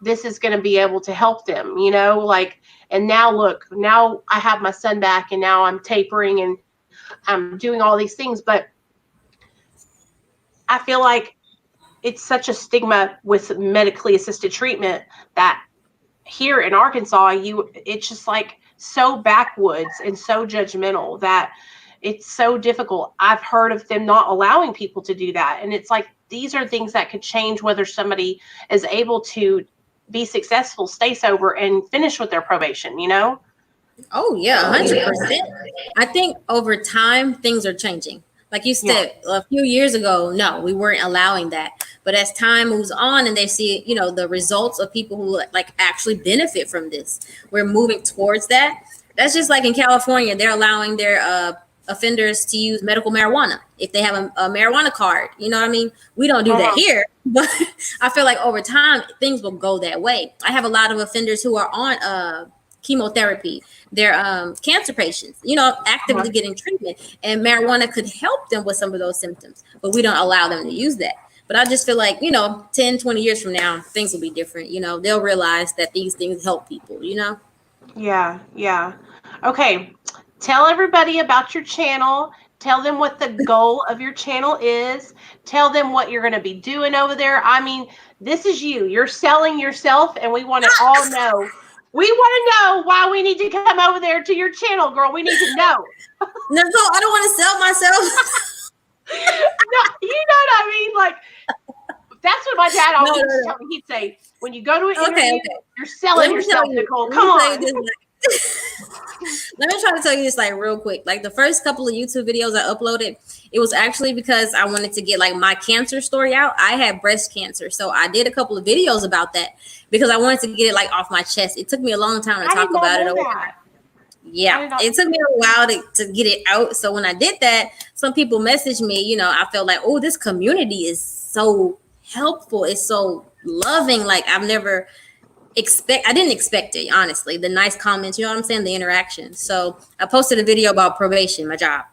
this is going to be able to help them, you know, like, and now look, now I have my son back and now I'm tapering and I'm doing all these things. But I feel like it's such a stigma with medically assisted treatment that here in Arkansas, it's just like so backwoods and so judgmental that it's so difficult. I've heard of them not allowing people to do that. And it's like, these are things that could change whether somebody is able to be successful, stay sober, and finish with their probation, you know? Oh, yeah, 100%. I think over time, things are changing. Like you said, a few years ago, no, we weren't allowing that. But as time moves on and they see, you know, the results of people who like actually benefit from this, we're moving towards that. That's just like in California, they're allowing their offenders to use medical marijuana if they have a marijuana card. You know what I mean? We don't do that here, but I feel like over time, things will go that way. I have a lot of offenders who are on chemotherapy. They're cancer patients, you know, actively getting treatment, and marijuana could help them with some of those symptoms, but we don't allow them to use that. But I just feel like, you know, 10, 20 years from now, things will be different. You know, they'll realize that these things help people, you know? Yeah, yeah. Okay. Tell everybody about your channel. Tell them what the goal of your channel is. Tell them what you're going to be doing over there. I mean, this is you. You're selling yourself, and we want to all know. We want to know why we need to come over there to your channel, girl. We need to know. No, I don't want to sell myself. No, you know what I mean? Like, that's what my dad always told me. He'd say, when you go to an interview, you're selling yourself, Nicole. Come on. Let me try to tell you this like real quick. Like the first couple of YouTube videos I uploaded, it was actually because I wanted to get like my cancer story out. I had breast cancer, so I did a couple of videos about that because I wanted to get it like off my chest. It took me a long time to talk about it. Yeah, it took me a while to get it out. So when I did that, some people messaged me. You know, I felt like, oh, this community is so helpful. It's so loving. Like I didn't expect it, honestly. The nice comments, you know what I'm saying? The interaction. So I posted a video about probation, my job.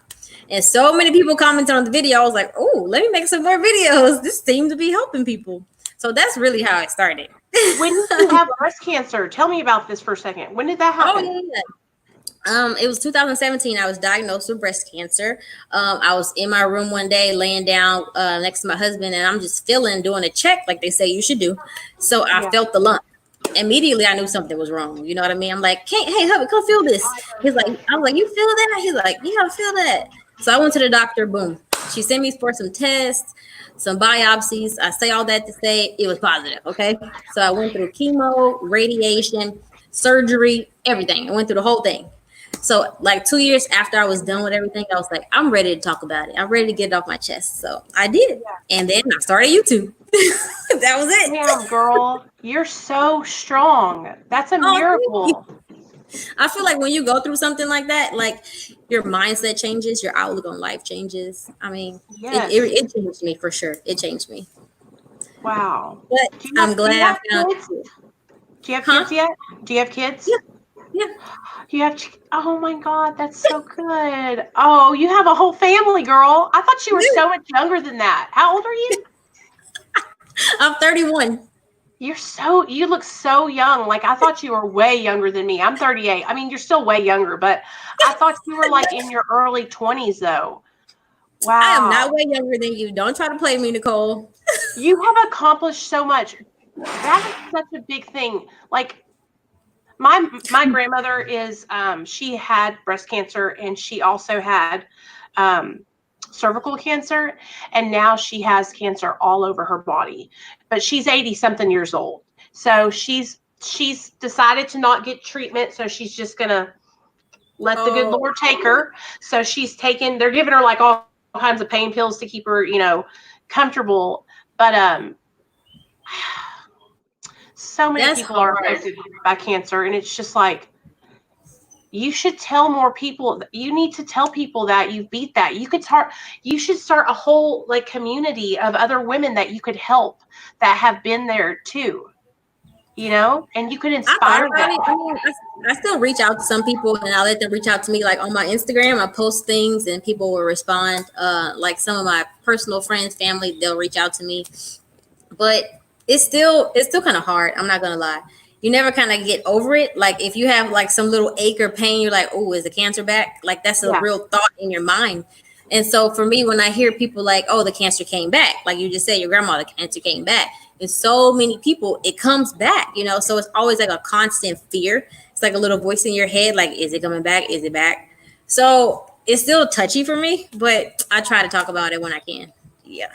And so many people commented on the video. I was like, oh, let me make some more videos. This seemed to be helping people. So that's really how it started. When did you have breast cancer? Tell me about this for a second. When did that happen? Oh, yeah. It was 2017. I was diagnosed with breast cancer. I was in my room one day laying down next to my husband, and I'm just doing a check like they say you should do. So I felt the lump. Immediately I knew something was wrong. You know what I mean? I'm like, hey, hubby, come feel this. He's like, I was like, you feel that? He's like, yeah, I feel that. So I went to the doctor. Boom. She sent me for some tests, some biopsies. I say all that to say it was positive. Okay. So I went through chemo, radiation, surgery, everything. I went through the whole thing. So like 2 years after I was done with everything, I was like, I'm ready to talk about it. I'm ready to get it off my chest. So I did. And then I started YouTube. That was it. Damn, girl, you're so strong. That's a miracle. I feel like when you go through something like that, like your mindset changes, your outlook on life changes. I mean, it changed me for sure. It changed me. Wow. But I'm glad I found kids? Do you have kids yet? Do you have kids? Yeah. You have. Oh my God, that's so good. Oh, you have a whole family, girl. I thought you were so much younger than that. How old are you? I'm 31. You look so young. Like I thought you were way younger than me. I'm 38. I mean, you're still way younger, but I thought you were like in your early 20s though. Wow. I am not way younger than you. Don't try to play me, Nicole. You have accomplished so much. That is such a big thing. Like my grandmother is she had breast cancer, and she also had cervical cancer, and now she has cancer all over her body. But she's 80 something years old. So she's decided to not get treatment, so she's just going to let the good Lord take her. So they're giving her like all kinds of pain pills to keep her, comfortable. But so many people are affected by cancer, and it's just like, you should tell more people. You need to tell people that you've beat that. You should start a whole like community of other women that you could help that have been there too, and you could inspire them. I mean, I still reach out to some people, and I let them reach out to me. Like on my Instagram, I post things and people will respond. Like some of my personal friends, family, they'll reach out to me, but it's still kind of hard. I'm not going to lie. You never kind of get over it. Like if you have like some little ache or pain, you're like, oh, is the cancer back? Like that's a real thought in your mind. And so for me, when I hear people like, oh, the cancer came back, like you just said, your grandma, the cancer came back. And so many people, it comes back, so it's always like a constant fear. It's like a little voice in your head, like, is it coming back? Is it back? So it's still touchy for me, but I try to talk about it when I can. Yeah.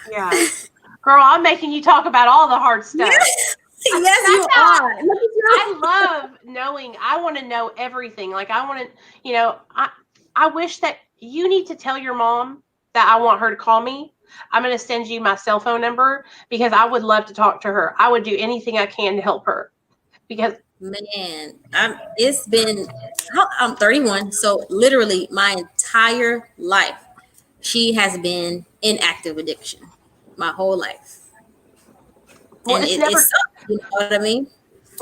Girl, I'm making you talk about all the hard stuff. Yes, you are. I love knowing. I want to know everything. Like I want to, I wish that you need to tell your mom that I want her to call me. I'm going to send you my cell phone number because I would love to talk to her. I would do anything I can to help her because man, I'm 31. So literally my entire life, she has been in active addiction my whole life. Well, and it sucks, you know what I mean?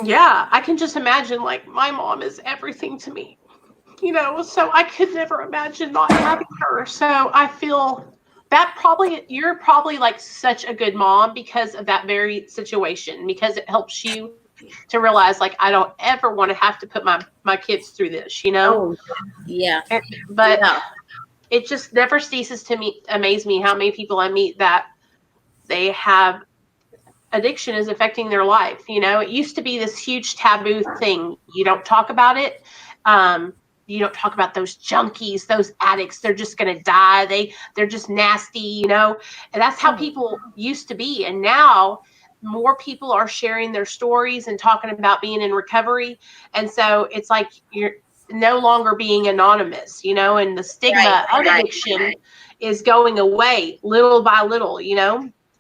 Yeah, I can just imagine, like, my mom is everything to me, so I could never imagine not having her. So I feel that you're probably like such a good mom because of that very situation, because it helps you to realize, like, I don't ever want to have to put my kids through this. Oh, yeah. But Yeah. it just never ceases to amaze me how many people I meet that they have addiction is affecting their life. It used to be this huge taboo thing. You don't talk about it. You don't talk about those junkies, those addicts. They're just going to die. They're just nasty. And that's how people used to be. And now more people are sharing their stories and talking about being in recovery. And so it's like you're no longer being anonymous, and the Right. stigma of addiction is going away little by little.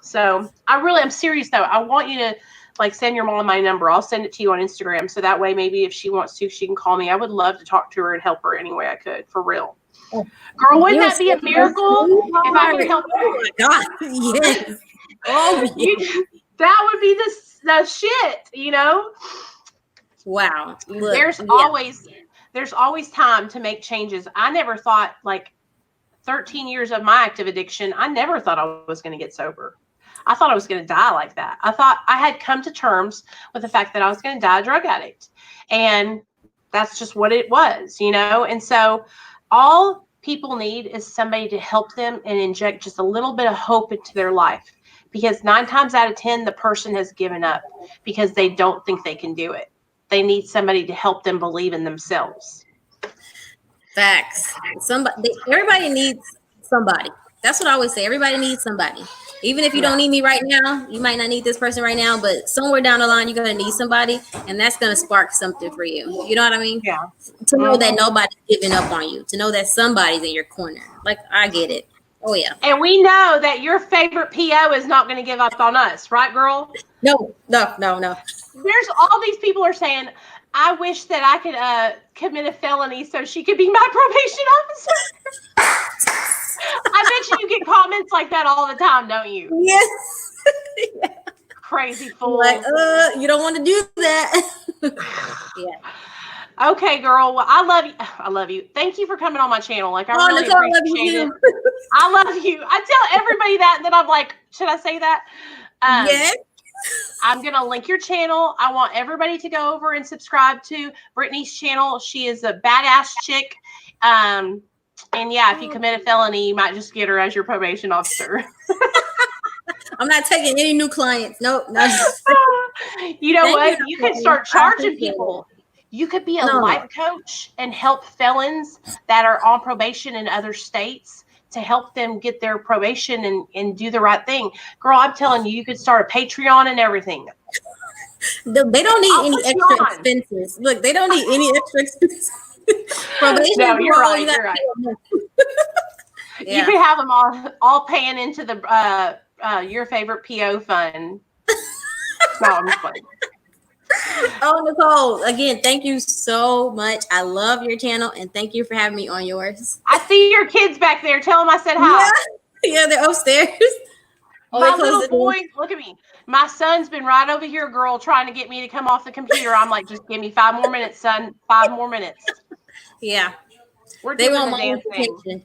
So I'm serious though. I want you to like send your mom my number. I'll send it to you on Instagram. So that way, maybe if she wants to, she can call me. I would love to talk to her and help her any way I could, for real. Girl, wouldn't You're that be a miracle if I could help Oh my God. Yes. Oh, you? yes. That would be the shit. Wow. Look, There's yeah. always time to make changes. I never thought, like, 13 years of my active addiction, I never thought I was going to get sober. I thought I was going to die like that. I thought I had come to terms with the fact that I was going to die a drug addict. And that's just what it was. And so all people need is somebody to help them and inject just a little bit of hope into their life. Because 9 times out of 10, the person has given up because they don't think they can do it. They need somebody to help them believe in themselves. Facts. Everybody needs somebody. That's what I always say. Everybody needs somebody. Even if you don't need me right now, you might not need this person right now, but somewhere down the line, you're going to need somebody, and that's going to spark something for you. You know what I mean? Yeah. To know that nobody's giving up on you, to know that somebody's in your corner. Like, I get it. Oh, yeah. And we know that your favorite PO is not going to give up on us, right, girl? No. There's all these people are saying, I wish that I could commit a felony so she could be my probation officer. I bet you get comments like that all the time, don't you? Yes. Crazy fool. Like, you don't want to do that. Yeah. Okay, girl. Well, I love you. I love you. Thank you for coming on my channel. Like, I really Nicole, I love appreciate you it. too. I love you. I tell everybody that, and then I'm like, should I say that? Yes. I'm going to link your channel. I want everybody to go over and subscribe to Brittany's channel. She is a badass chick. And yeah, if you commit a felony, you might just get her as your probation officer. I'm not taking any new clients. Nope. No. You know what? You, you could start charging people. You could be a life coach and help felons that are on probation in other states to help them get their probation and do the right thing. Girl, I'm telling you, you could start a Patreon and everything. They don't need any extra expenses. Look, they don't need any extra expenses. Probation. No, you're right. You're right. Yeah. You could have them all paying into the your favorite PO fund. No, I'm just playing. Oh, Nicole, again, thank you so much. I love your channel, and thank you for having me on yours. I see your kids back there. Tell them I said hi. Yeah, they're upstairs. My little boy, look at me. My son's been right over here, girl, trying to get me to come off the computer. I'm like, just give me 5 more minutes, son. 5 more minutes. Yeah. We're doing the damn thing.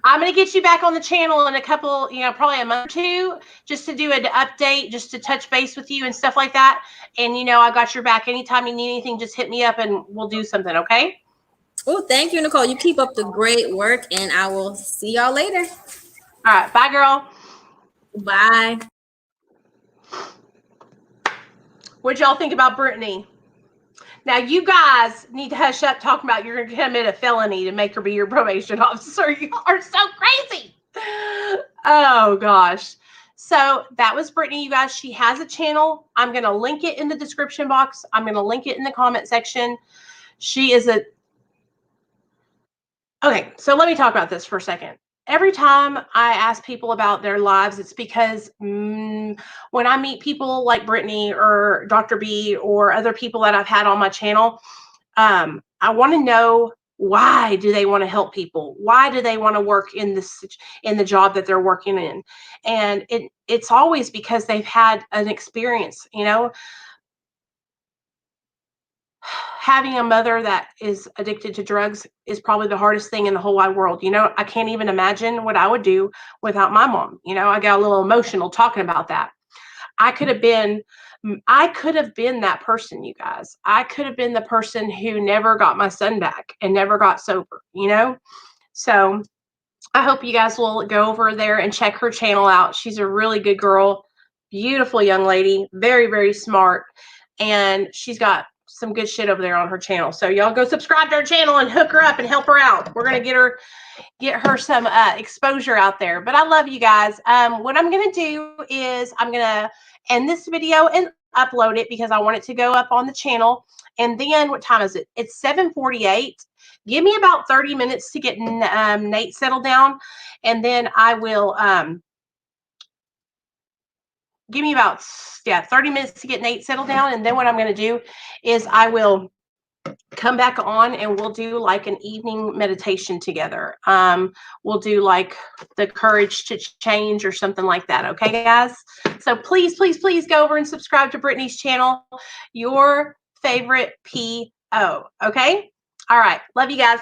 I'm going to get you back on the channel in a couple, probably a month or 2, just to do an update, just to touch base with you and stuff like that. And, I got your back. Anytime you need anything, just hit me up and we'll do something, okay? Oh, thank you, Nicole. You keep up the great work, and I will see y'all later. All right. Bye, girl. Bye. What'd y'all think about Brittany? Now, you guys need to hush up talking about you're going to commit a felony to make her be your probation officer. You are so crazy. Oh, gosh. So that was Brittany, you guys. She has a channel. I'm going to link it in the description box. I'm going to link it in the comment section. She is Okay, so let me talk about this for a second. Every time I ask people about their lives, it's because when I meet people like Brittany or Dr. B or other people that I've had on my channel, I want to know, why do they want to help people? Why do they want to work in the job that they're working in? And it's always because they've had an experience. having a mother that is addicted to drugs is probably the hardest thing in the whole wide world. You know, I can't even imagine what I would do without my mom. You know, I got a little emotional talking about that. I could have been that person, you guys. I could have been the person who never got my son back and never got sober, you know? So I hope you guys will go over there and check her channel out. She's a really good girl, beautiful young lady, very, very smart. And she's got some good shit over there on her channel. So y'all go subscribe to her channel and hook her up and help her out. We're going to get her some exposure out there. But I love you guys. What I'm going to do is I'm going to end this video and upload it because I want it to go up on the channel. And then what time is it? It's 7:48. Give me about 30 minutes to get Nate settled down. And then I will give me about 30 minutes to get Nate settled down. And then what I'm going to do is I will come back on and we'll do like an evening meditation together. We'll do like the courage to change or something like that. Okay, guys? So please, please, please go over and subscribe to Brittany's channel, your favorite PO. Okay? All right. Love you guys.